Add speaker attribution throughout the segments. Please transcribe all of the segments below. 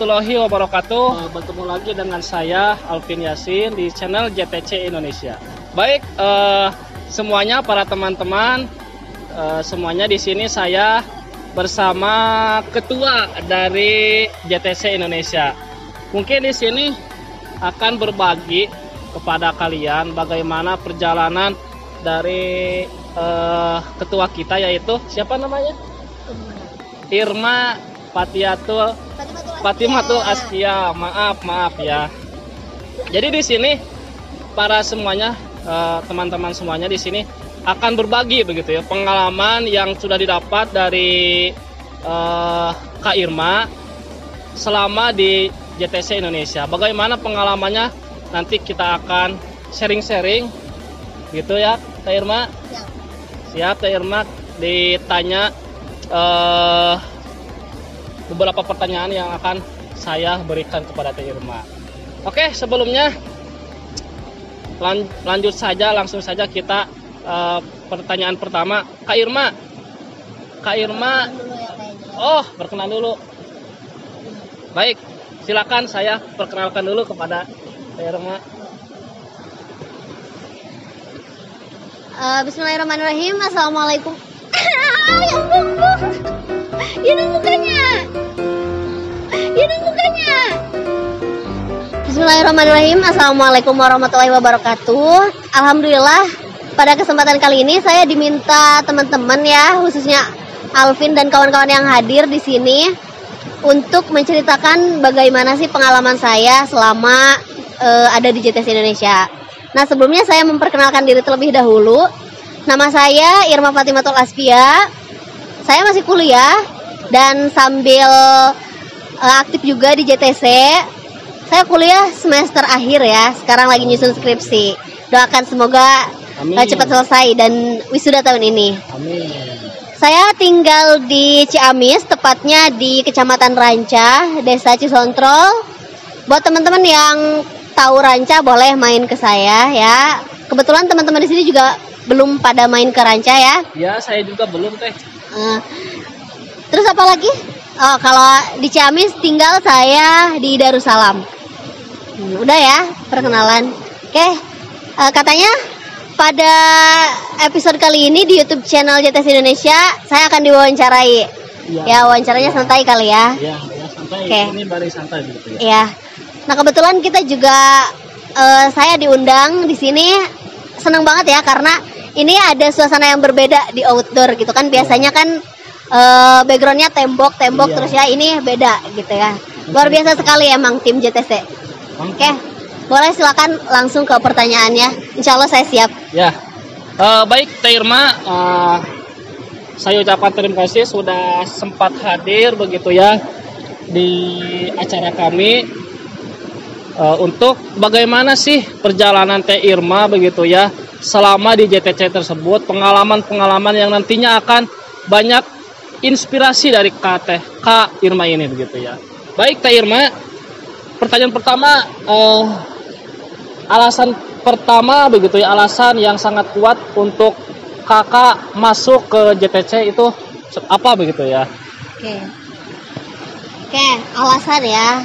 Speaker 1: warahmatullahi wabarakatuh. Bertemu lagi dengan saya Alvin Yasin di channel JTC Indonesia. Baik, semuanya para teman-teman, semuanya di sini saya bersama ketua dari JTC Indonesia. Mungkin di sini akan berbagi kepada kalian bagaimana perjalanan dari ketua kita, yaitu siapa namanya? Irma Fatimatul Askia. Maaf ya. Jadi di sini para semuanya, teman-teman semuanya di sini akan berbagi begitu ya pengalaman yang sudah didapat dari Kak Irma selama di JTC Indonesia. Bagaimana pengalamannya nanti kita akan sharing-sharing gitu ya Kak Irma. Siap Kak Irma, ditanya beberapa pertanyaan yang akan saya berikan kepada Kak Irma. Oke, sebelumnya lanjut saja, langsung saja kita pertanyaan pertama. Kak Irma, oh perkenalan dulu. Baik, silakan saya perkenalkan dulu kepada Kak Irma.
Speaker 2: Bismillahirrahmanirrahim. Assalamualaikum. Ya mukanya. Bismillahirrahmanirrahim. Assalamualaikum warahmatullahi wabarakatuh. Alhamdulillah, pada kesempatan kali ini saya diminta teman-teman ya, khususnya Alvin dan kawan-kawan yang hadir di sini untuk menceritakan bagaimana sih pengalaman saya selama ada di JTC Indonesia. Nah, sebelumnya saya memperkenalkan diri terlebih dahulu. Nama saya Irma Fatimatul Askia. Saya masih kuliah dan sambil aktif juga di JTC. Saya kuliah semester akhir ya. Sekarang lagi nyusun skripsi. Doakan semoga cepat selesai dan wisuda tahun ini.
Speaker 1: Amin.
Speaker 2: Saya tinggal di Ciamis, tepatnya di Kecamatan Ranca, Desa Cisontrol. Buat teman-teman yang tahu Ranca boleh main ke saya ya. Kebetulan teman-teman di sini juga belum pada main ke Ranca ya.
Speaker 1: Ya, saya juga belum teh.
Speaker 2: Terus apa lagi? Oh, kalau di Ciamis tinggal saya di Darussalam. Udah ya perkenalan. Oke, katanya pada episode kali ini di YouTube channel JTC Indonesia saya akan diwawancarai. Ya, wawancaranya santai kali ya.
Speaker 1: Ya santai.
Speaker 2: Oke.
Speaker 1: Ini baru santai gitu ya.
Speaker 2: Ya. Nah, kebetulan kita juga saya diundang di sini. Seneng banget ya karena ini ada suasana yang berbeda di outdoor gitu kan. Biasanya kan backgroundnya tembok terus ya, ini beda gitu ya. Luar biasa sekali emang tim JTC. Oke, boleh silakan langsung ke pertanyaannya. Insya Allah saya siap.
Speaker 1: Ya, baik Kak Irma, saya ucapkan terima kasih sudah sempat hadir begitu ya di acara kami. Untuk bagaimana sih perjalanan Teh Irma begitu ya selama di JTC tersebut, pengalaman-pengalaman yang nantinya akan banyak inspirasi dari Kak Irma ini begitu ya. Baik Teh Irma, pertanyaan pertama, alasan pertama begitu ya, alasan yang sangat kuat untuk kakak masuk ke JTC itu apa begitu ya?
Speaker 2: Oke, alasan ya.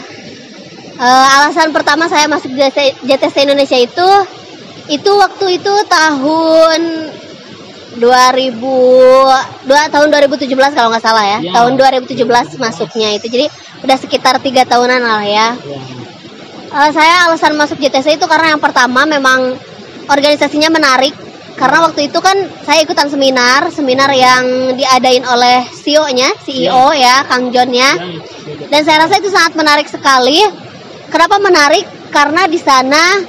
Speaker 2: Alasan pertama saya masuk JTC Indonesia itu waktu itu tahun 2017 kalau nggak salah ya. Tahun 2017 masuknya itu, jadi udah sekitar 3 tahunan lah ya. Saya alasan masuk JTC itu karena yang pertama memang organisasinya menarik, karena waktu itu kan saya ikutan seminar yang diadain oleh CEO ya, Kang John ya. Dan saya rasa itu sangat menarik sekali. Kenapa menarik? Karena di sana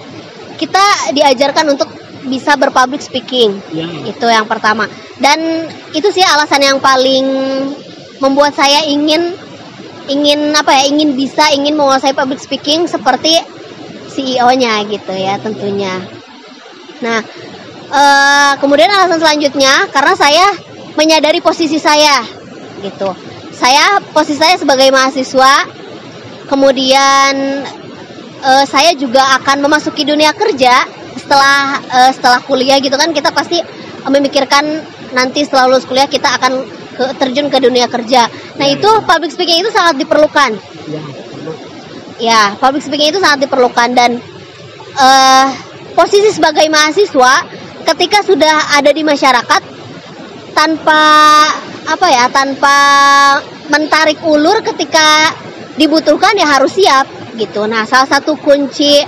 Speaker 2: kita diajarkan untuk bisa berpublic speaking. Itu yang pertama. Dan itu sih alasan yang paling membuat saya ingin menguasai public speaking seperti CEO-nya gitu ya tentunya. Nah, kemudian alasan selanjutnya karena saya menyadari posisi saya gitu. Posisi saya sebagai mahasiswa, kemudian saya juga akan memasuki dunia kerja setelah kuliah gitu kan. Kita pasti memikirkan nanti setelah lulus kuliah kita akan terjun ke dunia kerja. Nah, itu public speaking itu sangat diperlukan. Ya, public speaking itu sangat diperlukan dan posisi sebagai mahasiswa ketika sudah ada di masyarakat tanpa tanpa mentarik ulur ketika dibutuhkan ya harus siap gitu. Nah, salah satu kunci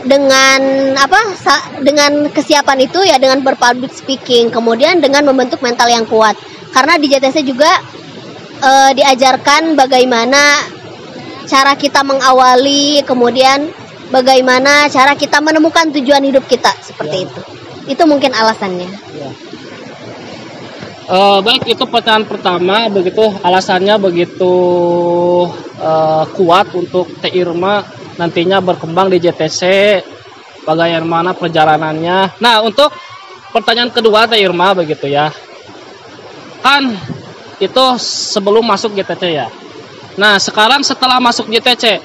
Speaker 2: dengan dengan kesiapan itu ya dengan berpublic speaking, kemudian dengan membentuk mental yang kuat. Karena di JTC juga diajarkan bagaimana cara kita mengawali, kemudian bagaimana cara kita menemukan tujuan hidup kita seperti itu. Itu mungkin alasannya.
Speaker 1: Baik, itu pertanyaan pertama, begitu alasannya begitu kuat untuk Teh Irma nantinya berkembang di JTC, bagaimana perjalanannya. Nah, untuk pertanyaan kedua Teh Irma begitu ya, kan itu sebelum masuk JTC ya. Nah, sekarang setelah masuk JTC,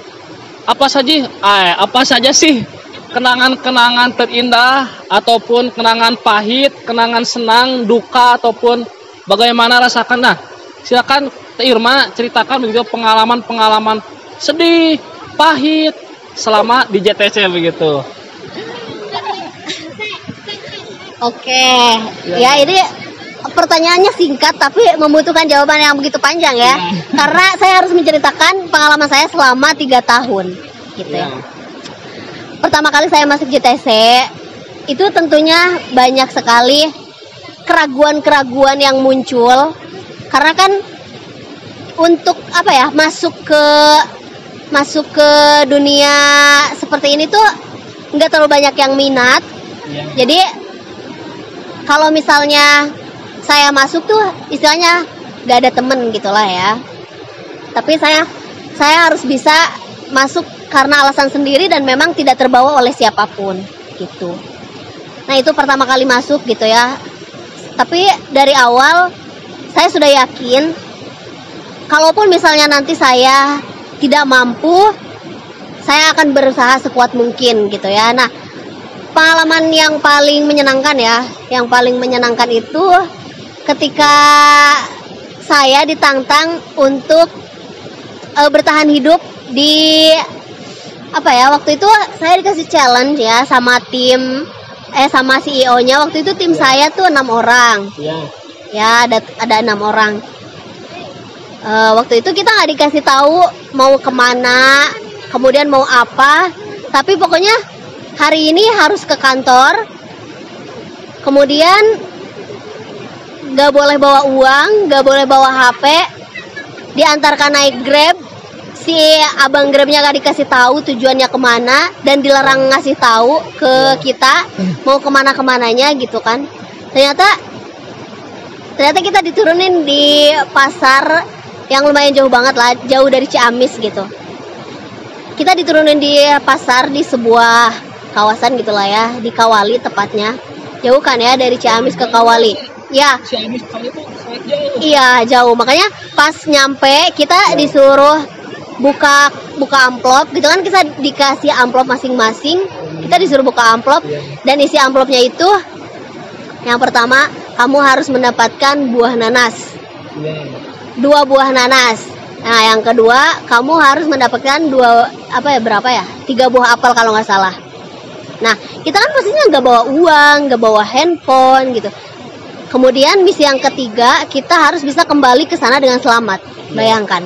Speaker 1: apa saja sih kenangan-kenangan terindah ataupun kenangan pahit, kenangan senang, duka ataupun bagaimana rasakan? Nah, silakan Teh Irma ceritakan begitu pengalaman-pengalaman sedih, pahit selama di JTC begitu.
Speaker 2: Oke, ya ini pertanyaannya singkat tapi membutuhkan jawaban yang begitu panjang ya. Karena saya harus menceritakan pengalaman saya selama 3 tahun gitu ya. Pertama kali saya masuk JTC itu tentunya banyak sekali keraguan-keraguan yang muncul karena kan untuk masuk ke dunia seperti ini tuh nggak terlalu banyak yang minat. Jadi kalau misalnya saya masuk tuh istilahnya nggak ada temen gitulah ya. Tapi saya harus bisa masuk karena alasan sendiri dan memang tidak terbawa oleh siapapun gitu. Nah, itu pertama kali masuk gitu ya. Tapi dari awal saya sudah yakin kalaupun misalnya nanti saya tidak mampu, saya akan berusaha sekuat mungkin gitu ya. Nah, pengalaman yang paling menyenangkan itu ketika saya ditantang untuk bertahan hidup di waktu itu saya dikasih challenge ya sama sama CEO-nya. Waktu itu tim saya tuh 6 orang. Ya, ada 6 orang. Waktu itu kita nggak dikasih tahu mau kemana, kemudian mau apa. Tapi pokoknya hari ini harus ke kantor. Kemudian nggak boleh bawa uang, nggak boleh bawa HP. Diantarkan naik Grab. Si abang Grabnya gak dikasih tahu tujuannya kemana dan dilarang ngasih tahu ke kita mau kemananya gitu kan. Ternyata kita diturunin di pasar yang lumayan jauh banget lah, jauh dari Ciamis gitu. Kita diturunin di pasar di sebuah kawasan gitulah ya, di Kawali tepatnya. Jauh kan ya dari Ciamis ke Kawali. Ya.
Speaker 1: Ciamis itu sangat jauh.
Speaker 2: Iya, jauh. Makanya pas nyampe kita disuruh buka amplop gitu kan, kita dikasih amplop masing-masing. Kita disuruh buka amplop dan isi amplopnya itu yang pertama kamu harus mendapatkan buah nanas. 2 buah nanas. Nah, yang kedua kamu harus mendapatkan 3 buah apel kalau nggak salah. Nah, kita kan pastinya nggak bawa uang, nggak bawa handphone gitu. Kemudian misi yang ketiga, kita harus bisa kembali ke sana dengan selamat. Bayangkan.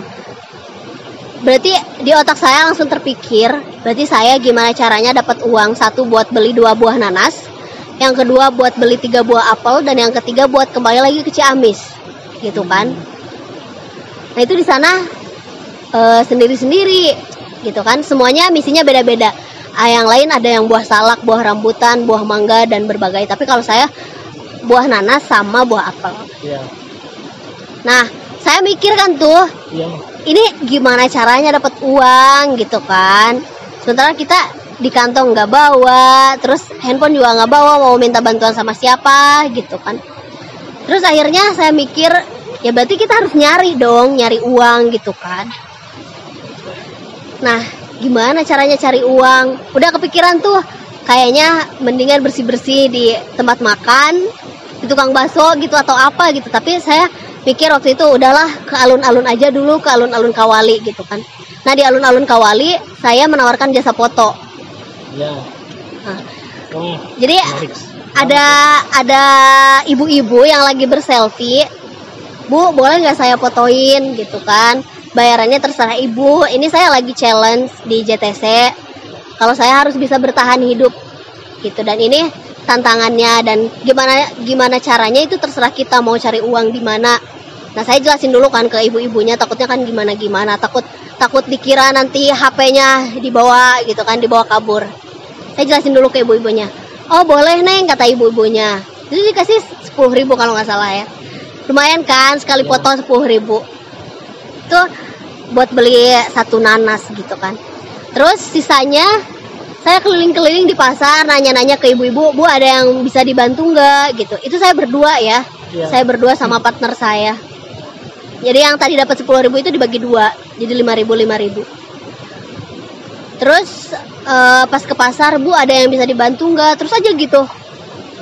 Speaker 2: Berarti di otak saya langsung terpikir, berarti saya gimana caranya dapat uang, 1 buat beli 2 buah nanas, yang kedua buat beli 3 buah apel, dan yang ketiga buat kembali lagi ke Ciamis, gitu kan? Nah, itu di sana sendiri-sendiri, gitu kan? Semuanya misinya beda-beda. Yang lain ada yang buah salak, buah rambutan, buah mangga dan berbagai. Tapi kalau saya buah nanas sama buah apel. Nah, saya mikir kan tuh. Ini gimana caranya dapat uang gitu kan. Sementara kita di kantong nggak bawa, terus handphone juga nggak bawa, mau minta bantuan sama siapa gitu kan. Terus akhirnya saya mikir ya berarti kita harus nyari uang gitu kan. Nah, gimana caranya cari uang? Udah kepikiran tuh kayaknya mendingan bersih-bersih di tempat makan, di tukang bakso gitu atau apa gitu. Tapi saya pikir waktu itu udahlah ke alun-alun aja dulu, ke alun-alun Kawali gitu kan. Nah di alun-alun Kawali saya menawarkan jasa foto.
Speaker 1: Ya.
Speaker 2: Nah,
Speaker 1: Oh,
Speaker 2: jadi
Speaker 1: menarik.
Speaker 2: ada ibu-ibu yang lagi berselfie. Bu, boleh nggak saya fotoin gitu kan? Bayarannya terserah ibu. Ini saya lagi challenge di JTC. Kalau saya harus bisa bertahan hidup gitu, dan ini tantangannya, dan gimana caranya itu terserah kita mau cari uang di mana. Nah saya jelasin dulu kan ke ibu-ibunya, takutnya kan gimana takut dikira nanti HP-nya dibawa gitu kan, dibawa kabur. Saya jelasin dulu ke ibu-ibunya. Oh boleh neng, kata ibu-ibunya. Itu dikasih 10.000 kalau nggak salah ya. Lumayan kan sekali foto 10.000. Itu buat beli 1 nanas gitu kan. Terus sisanya saya keliling-keliling di pasar, nanya-nanya ke ibu-ibu, Bu ada yang bisa dibantu nggak gitu. Itu saya berdua ya. Saya berdua sama partner saya. Jadi yang tadi dapat 10.000 itu dibagi 2, jadi 5.000. Terus pas ke pasar, Bu ada yang bisa dibantu nggak? Terus aja gitu.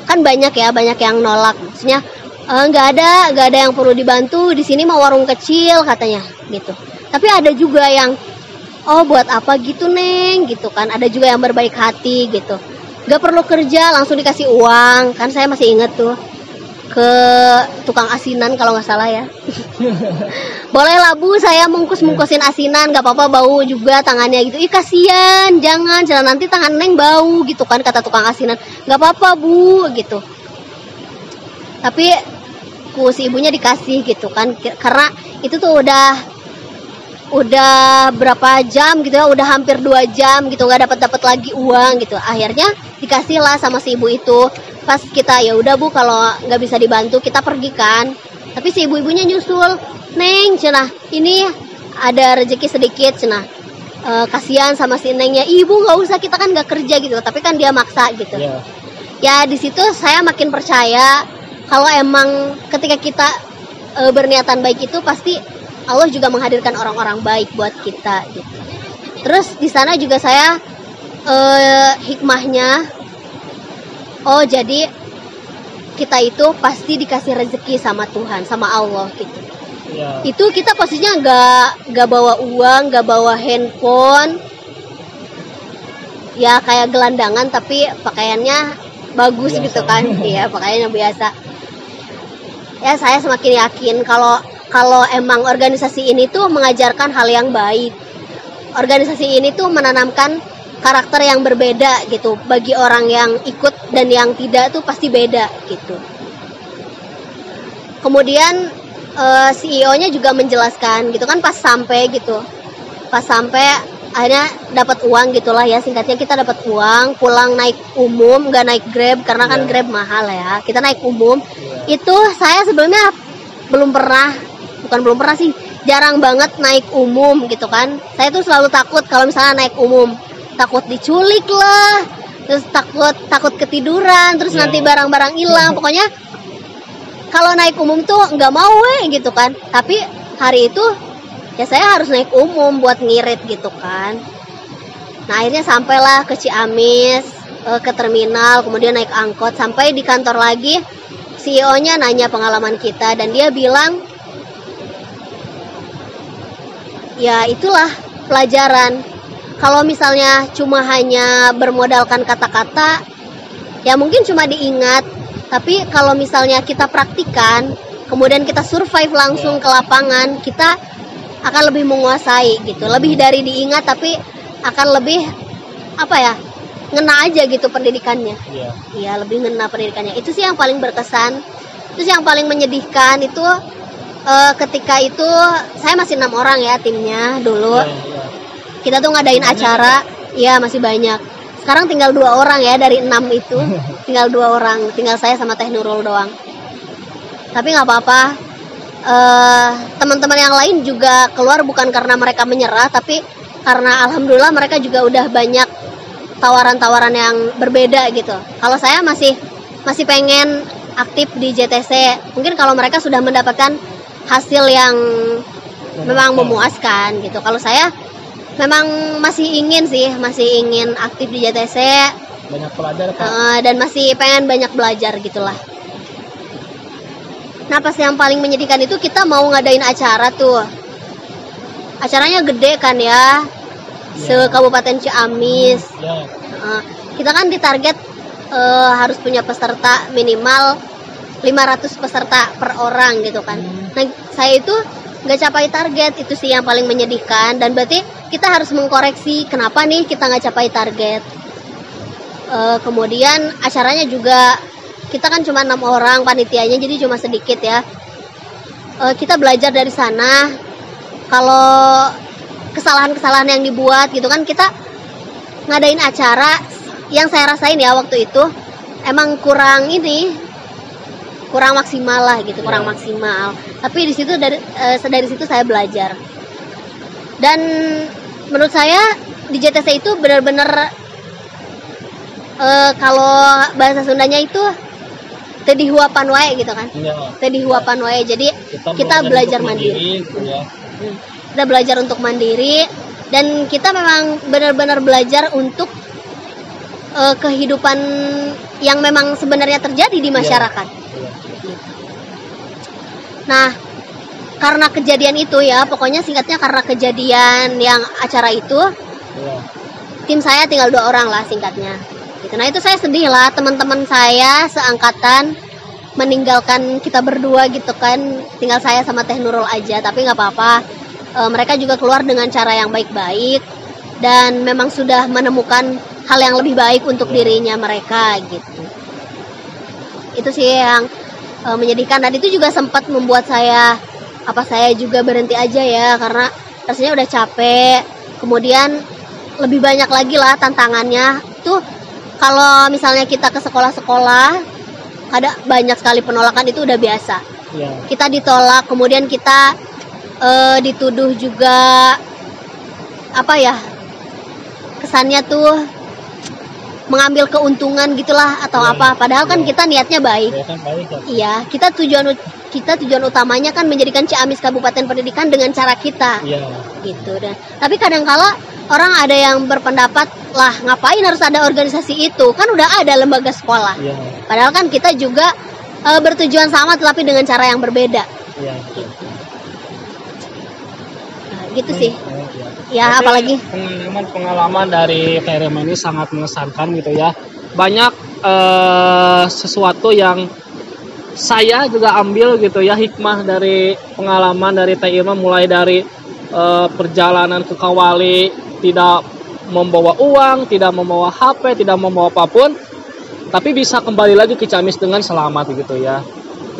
Speaker 2: Kan banyak yang nolak. Maksudnya nggak ada yang perlu dibantu. Di sini mau warung kecil katanya gitu. Tapi ada juga yang oh buat apa gitu neng gitu kan. Ada juga yang berbaik hati gitu. Nggak perlu kerja, langsung dikasih uang. Kan saya masih inget tuh ke tukang asinan kalau nggak salah ya. Boleh lah Bu, saya mungkusin asinan, nggak apa-apa bau juga tangannya gitu. Ih kasihan, jangan nanti tangan neng bau gitu kan, kata tukang asinan. Nggak apa-apa Bu gitu. Tapi si ibunya dikasih gitu kan, karena itu tuh udah berapa jam gitu ya, udah hampir 2 jam gitu nggak dapat lagi uang gitu. Akhirnya dikasih lah sama si ibu itu. Pas kita ya udah Bu, kalau nggak bisa dibantu kita pergi kan. Tapi si ibu-ibunya nyusul, neng cenah ini ada rezeki sedikit cenah. Kasihan sama si nengnya. Ibu nggak usah, kita kan nggak kerja gitu. Tapi kan dia maksa gitu. Ya di situ saya makin percaya kalau emang ketika kita berniatan baik itu pasti Allah juga menghadirkan orang-orang baik buat kita gitu. Terus di sana juga saya hikmahnya, oh jadi kita itu pasti dikasih rezeki sama Tuhan, sama Allah gitu. Itu kita posisinya nggak bawa uang, nggak bawa handphone, ya kayak gelandangan tapi pakaiannya bagus biasa gitu kan. Iya pakaiannya biasa. Ya saya semakin yakin kalau emang organisasi ini tuh mengajarkan hal yang baik. Organisasi ini tuh menanamkan karakter yang berbeda gitu. Bagi orang yang ikut dan yang tidak tuh pasti beda gitu. Kemudian CEO-nya juga menjelaskan gitu kan pas sampai akhirnya dapat uang gitulah ya, singkatnya kita dapat uang, pulang naik umum, nggak naik Grab karena kan Grab mahal ya. Kita naik umum. Itu saya sebelumnya belum pernah sih, jarang banget naik umum gitu kan. Saya tuh selalu takut kalau misalnya naik umum, takut diculik lah, terus takut ketiduran, terus nanti barang-barang hilang. Pokoknya kalau naik umum tuh nggak mau gitu kan. Tapi hari itu ya saya harus naik umum buat ngirit gitu kan. Nah akhirnya sampailah ke Ciamis, ke terminal, kemudian naik angkot sampai di kantor lagi. CEO-nya nanya pengalaman kita dan dia bilang, ya itulah pelajaran. Kalau misalnya cuma hanya bermodalkan kata-kata, ya mungkin cuma diingat. Tapi kalau misalnya kita praktikan, kemudian kita survive langsung ke lapangan, kita akan lebih menguasai gitu. Lebih dari diingat, tapi akan lebih ngena aja gitu pendidikannya. Iya, lebih ngena pendidikannya. Itu sih yang paling berkesan. Terus yang paling menyedihkan itu ketika itu saya masih 6 orang ya timnya dulu. Kita tuh ngadain acara, ya masih banyak. Sekarang tinggal 2 orang ya dari 6 itu. Tinggal 2 orang, tinggal saya sama Teh Nurul doang. Tapi nggak apa-apa. Teman-teman yang lain juga keluar bukan karena mereka menyerah, tapi karena alhamdulillah mereka juga udah banyak tawaran-tawaran yang berbeda gitu. Kalau saya masih pengen aktif di JTC. Mungkin kalau mereka sudah mendapatkan hasil yang memang memuaskan gitu. Kalau saya memang masih ingin aktif di JTC.
Speaker 1: Banyak belajar
Speaker 2: dan masih pengen banyak belajar gitulah. Nah pas yang paling menyedihkan itu kita mau ngadain acara tuh. acaranya gede kan ya, se-Kabupaten Ciamis. Kita kan ditarget harus punya peserta minimal 500 peserta per orang gitu kan. Nah, saya itu nggak capai target, itu sih yang paling menyedihkan. Dan berarti kita harus mengkoreksi kenapa nih kita nggak capai target. Kemudian acaranya juga kita kan cuma 6 orang panitianya, jadi cuma sedikit ya. Kita belajar dari sana. Kalau kesalahan-kesalahan yang dibuat gitu kan, kita ngadain acara yang saya rasain ya waktu itu emang kurang maksimal lah gitu, kurang maksimal. Tapi di situ dari situ saya belajar. Dan menurut saya di JTC itu benar-benar kalau bahasa Sundanya itu teu dihuapan wae gitu kan. Teu dihuapan wae. Jadi kita belajar mandiri. Gitu ya. Kita belajar untuk mandiri, dan kita memang benar-benar belajar untuk kehidupan yang memang sebenarnya terjadi di masyarakat. Nah, karena kejadian itu ya, pokoknya singkatnya karena kejadian yang acara itu, tim saya tinggal 2 orang lah singkatnya. Gitu. Nah itu saya sedih lah, teman-teman saya seangkatan meninggalkan kita berdua gitu kan, tinggal saya sama Teh Nurul aja. Tapi nggak apa-apa, mereka juga keluar dengan cara yang baik-baik dan memang sudah menemukan hal yang lebih baik untuk dirinya mereka gitu. Itu sih yang menyedihkan, dan itu juga sempat membuat saya juga berhenti aja ya, karena rasanya udah capek. Kemudian lebih banyak lagi lah tantangannya tuh. Kalau misalnya kita ke sekolah-sekolah, ada banyak sekali penolakan, itu udah biasa. Kita ditolak, kemudian kita dituduh juga kesannya tuh mengambil keuntungan gitulah atau apa. Padahal kan kita niatnya baik. Iya, kita tujuan utamanya kan menjadikan Ciamis Kabupaten Pendidikan dengan cara kita. Gitu dan. Tapi kadangkala orang ada yang berpendapat, lah ngapain harus ada organisasi itu? Kan udah ada lembaga sekolah. Padahal kan kita juga bertujuan sama tetapi dengan cara yang berbeda. Gitu. Nah, gitu sih. Ya, tapi apalagi
Speaker 1: pengalaman dari TRM ini sangat mengesankan gitu ya. Banyak sesuatu yang saya juga ambil gitu ya, hikmah dari pengalaman dari Teh Irma, mulai dari perjalanan ke Kawali, tidak membawa uang, tidak membawa HP, tidak membawa apapun, tapi bisa kembali lagi ke Ciamis dengan selamat gitu ya.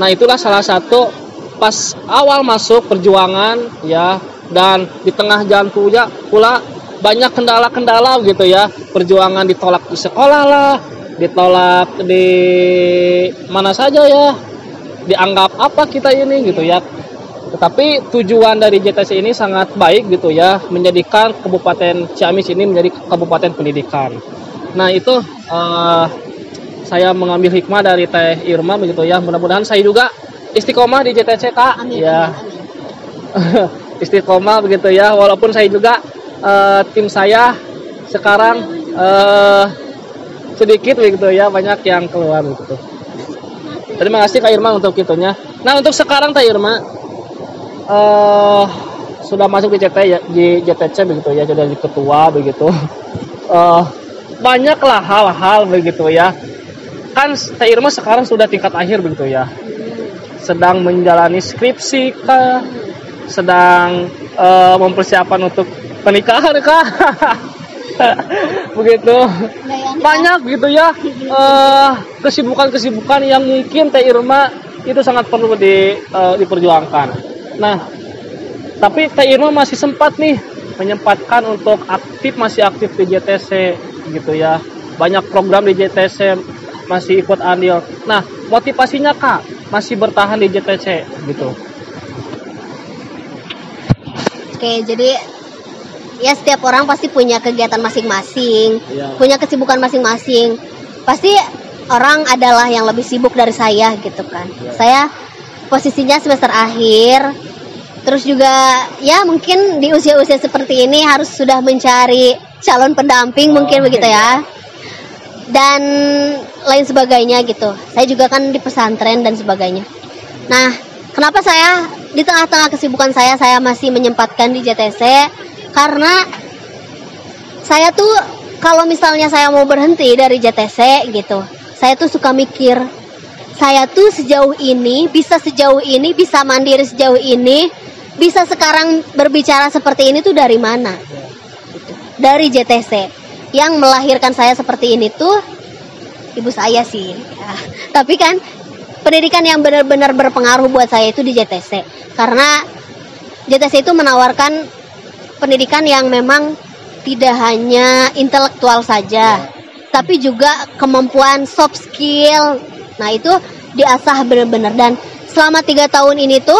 Speaker 1: Nah itulah salah satu pas awal masuk perjuangan ya. Dan di tengah jalan pula banyak kendala-kendala gitu ya. Perjuangan ditolak di sekolah lah, ditolak di mana saja ya, dianggap apa kita ini gitu ya. Tetapi tujuan dari JTC ini sangat baik gitu ya, menjadikan Kabupaten Ciamis ini menjadi Kabupaten Pendidikan. Nah itu saya mengambil hikmah dari Teh Irma begitu ya. Mudah-mudahan saya juga istiqomah di JTC Kak.
Speaker 2: Amin,
Speaker 1: ya.
Speaker 2: Amin.
Speaker 1: Istiqomah begitu ya, walaupun saya juga tim saya sekarang sedikit begitu ya, banyak yang keluar gitu. Terima kasih Kak Irma untuk itunya. Nah untuk sekarang Kak Irma sudah masuk di JTC begitu ya, jadi ketua begitu. Banyaklah hal-hal begitu ya. Kan Kak Irma sekarang sudah tingkat akhir begitu ya, sedang menjalani skripsi Kak, sedang mempersiapkan untuk pernikahan Kak. Begitu banyak gitu ya kesibukan yang mungkin Teh Irma itu sangat perlu diperjuangkan. Nah tapi Teh Irma masih sempat nih menyempatkan untuk masih aktif di JTC gitu ya, banyak program di JTC masih ikut andil. Nah motivasinya Kak masih bertahan di JTC gitu.
Speaker 2: Oke, jadi ya setiap orang pasti punya kegiatan masing-masing, punya kesibukan masing-masing. Pasti orang adalah yang lebih sibuk dari saya gitu kan. Saya posisinya semester akhir, terus juga ya mungkin di usia-usia seperti ini harus sudah mencari calon pendamping mungkin begitu ya. Dan lain sebagainya gitu. Saya juga kan di pesantren dan sebagainya. Nah, kenapa saya di tengah-tengah kesibukan saya masih menyempatkan di JTC karena saya tuh kalau misalnya saya mau berhenti dari JTC gitu, saya tuh suka mikir, saya tuh sejauh ini, bisa mandiri sejauh ini, bisa sekarang berbicara seperti ini tuh dari mana? Dari JTC. Yang melahirkan saya seperti ini tuh ibu saya sih. Ya. Tapi kan pendidikan yang benar-benar berpengaruh buat saya itu di JTC. Karena JTC itu menawarkan pendidikan yang memang tidak hanya intelektual saja, tapi juga kemampuan soft skill. Nah itu diasah benar-benar, dan selama 3 tahun ini tuh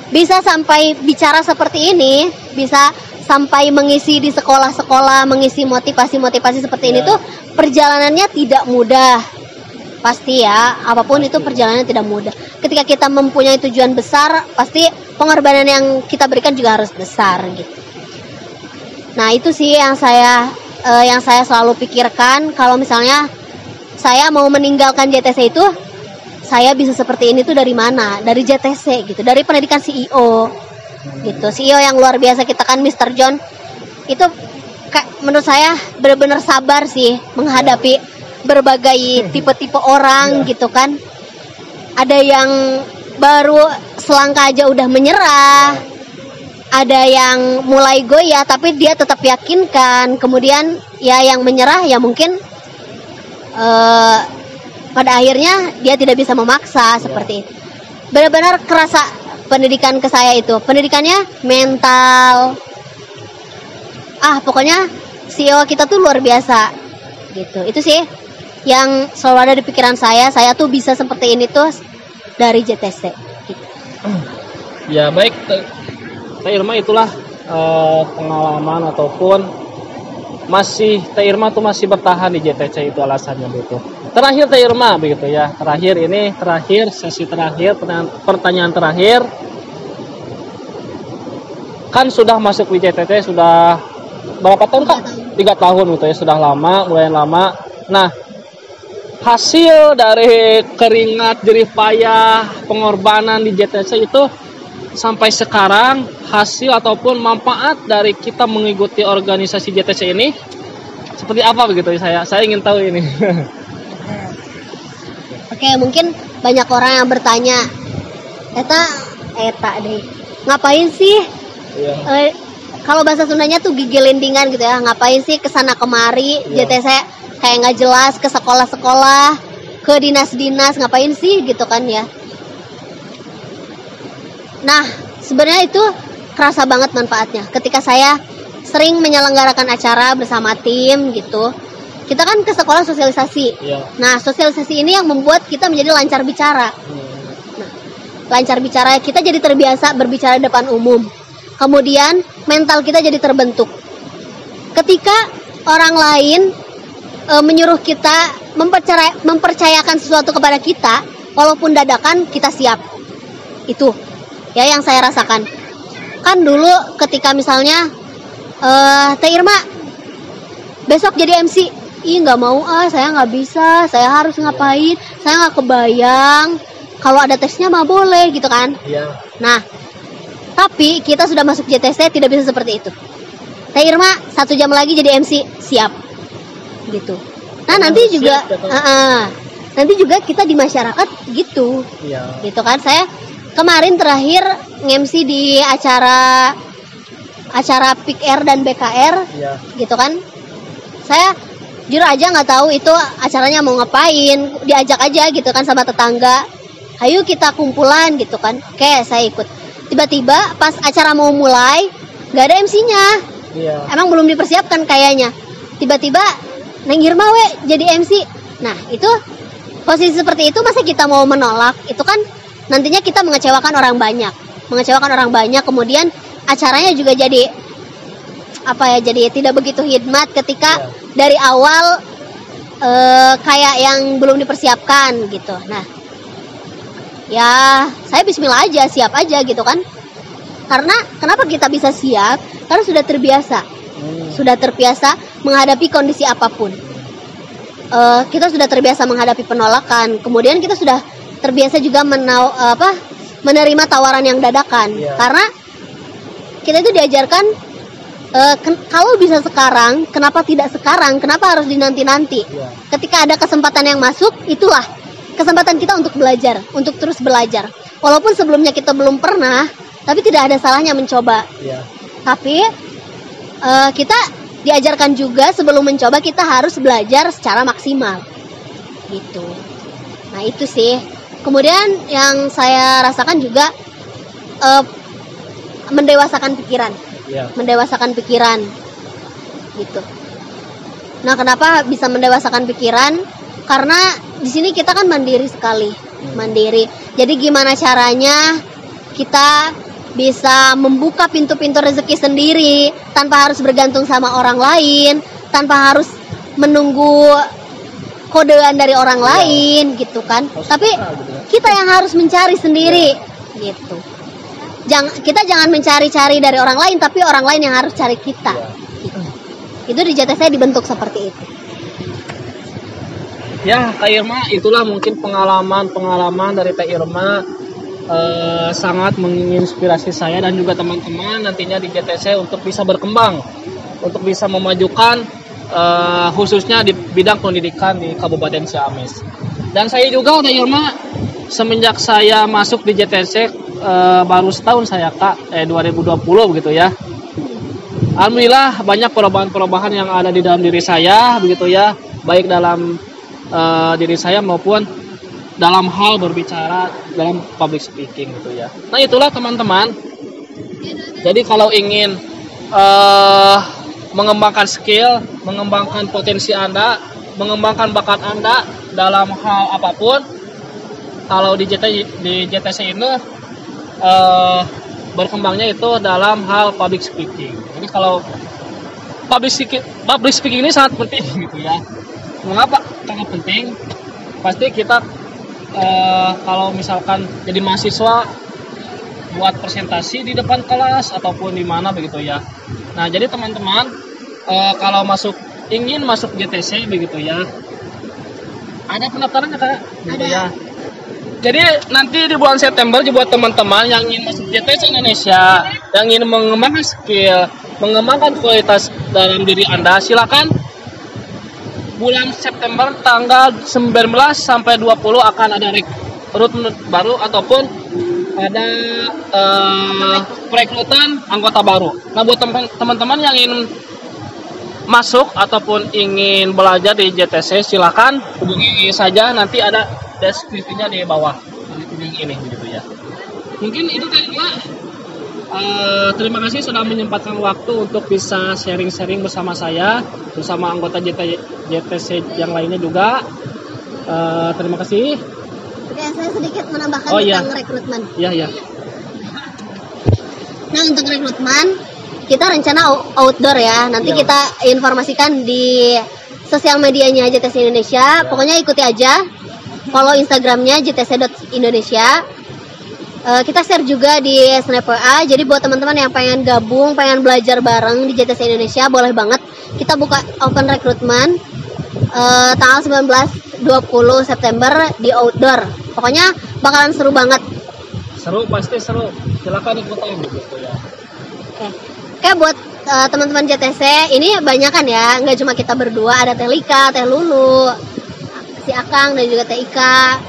Speaker 2: bisa sampai bicara seperti ini, bisa sampai mengisi di sekolah-sekolah, mengisi motivasi-motivasi seperti ini tuh perjalanannya tidak mudah. Pasti ya, apapun itu perjalanannya tidak mudah. Ketika kita mempunyai tujuan besar, pasti pengorbanan yang kita berikan juga harus besar gitu. Nah itu sih yang saya selalu pikirkan kalau misalnya saya mau meninggalkan JTC itu, saya bisa seperti ini tuh dari mana? Dari JTC gitu, dari pendidikan CEO gitu. CEO yang luar biasa kita kan, Mr. John. Itu menurut saya benar-benar sabar sih menghadapi berbagai tipe-tipe orang gitu kan. Ada yang baru selangkah aja udah menyerah. Ada yang mulai goyah tapi dia tetap yakinkan. Kemudian ya yang menyerah ya mungkin pada akhirnya dia tidak bisa memaksa seperti itu. Benar-benar kerasa pendidikan ke saya itu. Pendidikannya mental. Pokoknya CEO kita tuh luar biasa gitu. Itu sih yang selalu ada di pikiran saya. Saya tuh bisa seperti ini tuh dari JTC gitu.
Speaker 1: Ya baik, Teh Irma, itulah pengalaman ataupun masih Teh Irma tuh masih bertahan di JTC, itu alasannya begitu. Terakhir Teh Irma begitu ya. Terakhir sesi terakhir, pertanyaan terakhir. Kan sudah masuk di JTC sudah berapa tahun Kak? 3 tahun gitu ya, sudah lama, lumayan lama. Nah, hasil dari keringat, jerih payah, pengorbanan di JTC itu sampai sekarang, hasil ataupun manfaat dari kita mengikuti organisasi JTC ini seperti apa begitu? Saya ingin tahu ini.
Speaker 2: Oke, mungkin banyak orang yang bertanya, Eta deh, ngapain sih? Kalau bahasa Sundanya tuh gigi lindingan gitu ya, ngapain sih kesana kemari JTC kayak nggak jelas, ke sekolah-sekolah, ke dinas-dinas, ngapain sih gitu kan ya? Nah, sebenarnya itu kerasa banget manfaatnya. Ketika saya sering menyelenggarakan acara bersama tim gitu, kita kan ke sekolah sosialisasi. Nah, sosialisasi ini yang membuat kita menjadi lancar bicara. Nah, lancar bicara, kita jadi terbiasa berbicara di depan umum. Kemudian mental kita jadi terbentuk. Ketika orang lain menyuruh kita mempercayakan sesuatu kepada kita, walaupun dadakan, kita siap. Itu ya yang saya rasakan. Kan dulu ketika misalnya Teh Irma besok jadi MC, nggak mau, saya nggak bisa, saya harus ngapain, saya nggak kebayang, kalau ada tesnya mah boleh gitu kan. Nah, tapi kita sudah masuk JTC tidak bisa seperti itu. Teh Irma 1 jam lagi jadi MC, siap gitu. Nah nanti juga nanti juga kita di masyarakat gitu gitu kan. Saya kemarin terakhir nge-MC di acara PIKR dan BKR gitu kan. Saya jujur aja nggak tahu itu acaranya mau ngapain, diajak aja gitu kan sama tetangga, ayo kita kumpulan gitu kan. Oke, saya ikut. Tiba-tiba pas acara mau mulai nggak ada MC-nya. Emang belum dipersiapkan kayaknya. Tiba-tiba Neng Irma jadi MC. Nah itu posisi seperti itu masa kita mau menolak? Itu kan nantinya kita mengecewakan orang banyak, kemudian acaranya juga jadi jadi tidak begitu hikmat ketika dari awal kayak yang belum dipersiapkan gitu. Nah ya saya bismillah aja, siap aja gitu kan. Karena kenapa kita bisa siap? Karena sudah terbiasa menghadapi kondisi apapun. Kita sudah terbiasa menghadapi penolakan, kemudian kita sudah terbiasa juga menerima tawaran yang dadakan. Karena kita itu diajarkan kalau bisa sekarang, kenapa tidak sekarang? Kenapa harus dinanti-nanti? Ketika ada kesempatan yang masuk, itulah kesempatan kita untuk belajar, untuk terus belajar. Walaupun sebelumnya kita belum pernah, tapi tidak ada salahnya mencoba. Tapi kita diajarkan juga sebelum mencoba kita harus belajar secara maksimal. Gitu. Nah itu sih. Kemudian yang saya rasakan juga mendewasakan pikiran. Mendewasakan pikiran gitu. Nah, kenapa bisa mendewasakan pikiran? Karena di sini kita kan mandiri sekali, mandiri. Jadi gimana caranya kita bisa membuka pintu-pintu rezeki sendiri tanpa harus bergantung sama orang lain, tanpa harus menunggu kodean dari orang lain gitu kan. Tapi kita yang harus mencari sendiri gitu. Kita jangan mencari-cari dari orang lain, tapi orang lain yang harus cari kita. Itu di JTC dibentuk seperti itu.
Speaker 1: Ya, Teh Irma, itulah mungkin pengalaman dari Teh Irma sangat menginspirasi saya dan juga teman-teman nantinya di JTC untuk bisa berkembang, untuk bisa memajukan khususnya di bidang pendidikan di Kabupaten Ciamis. Dan saya juga Teh Irma, semenjak saya masuk di JTC baru setahun saya Kak, 2020 begitu ya. Alhamdulillah banyak perubahan-perubahan yang ada di dalam diri saya begitu ya, baik dalam diri saya maupun dalam hal berbicara dalam public speaking gitu ya. Nah itulah teman-teman. Jadi kalau ingin mengembangkan skill, mengembangkan potensi Anda, mengembangkan bakat Anda dalam hal apapun, kalau di JTC ini berkembangnya itu dalam hal public speaking. Jadi kalau public speaking ini sangat penting gitu ya. Mengapa sangat penting? Pasti kita kalau misalkan jadi mahasiswa buat presentasi di depan kelas ataupun di mana begitu ya. Nah jadi teman-teman kalau ingin masuk JTC begitu ya, ada pendaftarannya Kak? Gitu ya. Jadi nanti di bulan September buat teman-teman yang ingin masuk JTC Indonesia, yang ingin mengembangkan skill, mengembangkan kualitas dalam diri Anda, silakan bulan September tanggal 19 sampai 20 akan ada rekrutmen baru ataupun ada perekrutan anggota baru. Nah buat teman-teman yang ingin masuk ataupun ingin belajar di JTC, silakan hubungi saja, nanti ada deskripsinya di bawah link ini gitu ya. Mungkin itu kayaknya terima kasih sudah menyempatkan waktu untuk bisa sharing-sharing bersama saya, bersama anggota JTC yang lainnya juga. Terima kasih.
Speaker 2: Oke, saya sedikit menambahkan tentang rekrutmen.
Speaker 1: Iya.
Speaker 2: Nah, untuk rekrutmen kita rencana outdoor ya. Nanti kita informasikan di sosial medianya JTC Indonesia. Pokoknya ikuti aja. Follow Instagramnya jtc.indonesia. Kita share juga di Snap WA. Jadi buat teman-teman yang pengen gabung, pengen belajar bareng di JTC Indonesia, boleh banget. Kita buka open recruitment tanggal 19-20 September di outdoor. Pokoknya bakalan seru banget.
Speaker 1: Seru, pasti seru. Silakan ikutin gitu ya.
Speaker 2: Oke, buat teman-teman JTC ini banyak kan ya, nggak cuma kita berdua, ada Teh Lika, Teh Lulu, si Akang dan juga Teh Ika.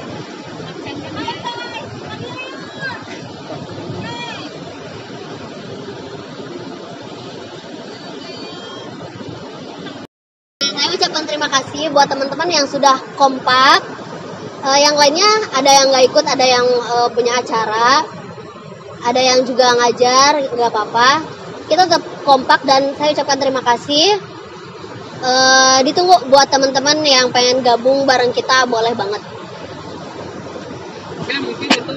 Speaker 2: Saya ucapkan terima kasih buat teman-teman yang sudah kompak. Yang lainnya ada yang nggak ikut, ada yang punya acara, ada yang juga ngajar, nggak apa-apa. Kita tetap kompak dan saya ucapkan terima kasih. Ditunggu buat teman-teman yang pengen gabung bareng kita, boleh banget.
Speaker 1: Oke, mungkin itu.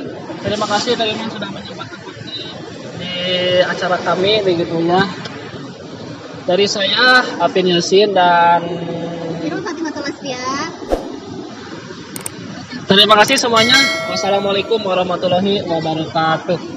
Speaker 1: Terima kasih teman-teman sudah menyempatkan waktu di acara kami begitu ya. Dari saya Alvin Yasin dan
Speaker 2: Fatimah Lastia.
Speaker 1: Terima kasih semuanya. Wassalamualaikum warahmatullahi wabarakatuh.